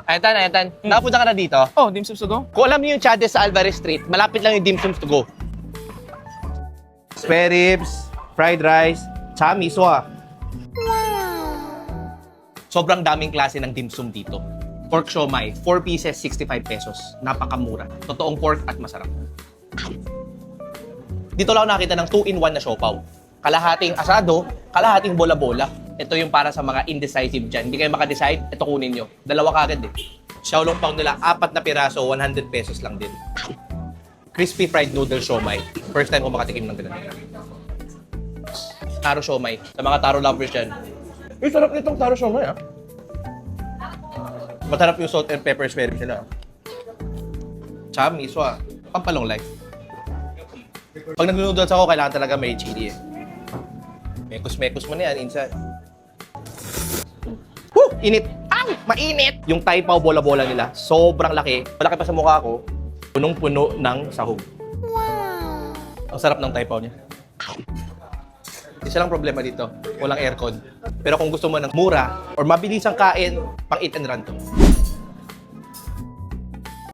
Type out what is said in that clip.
Ayan tan. Nakapunta ka na dito? Oh, dim sum to go? Kung alam niyo yung Chades sa Alvarez Street, malapit lang yung dim sums to go. Spare ribs, fried rice, tsaka miso ah. Sobrang daming klase ng dim sum dito. Pork siomai, 4 pieces, 65 pesos. Napakamura. Totoong pork at masarap. Dito lang ako nakita ng 2-in-1 na siopaw. Kalahating asado, kalahating bola-bola. Ito yung para sa mga indecisive dyan. Hindi kayo makadecide, ito kunin nyo. Dalawa kagad eh. Xiaolong pao nila, 4 na piraso, 100 pesos lang din. Crispy fried noodle siomai. First time ko makatikim ng ganun. Taro siomai. Sa mga taro lovers dyan. Uy, sarap nitong taro siomai ah. Masarap yung salt and pepper spare ribs nila. Tsaka miso ah. Pampalong life. Pag nag-noodles ako, kailangan talaga may chili eh. Mekos-mekos mo na yan, insan. Woo! Init! Ang! Mainit! Yung Taipao bola-bola nila, sobrang laki. Malaki pa sa mukha ko. Punong-puno ng sahog. Wow! Ang sarap ng Taipao niya. Isa lang problema dito, walang aircon. Pero kung gusto mo ng mura or mabilisang kain, pang eat and run to.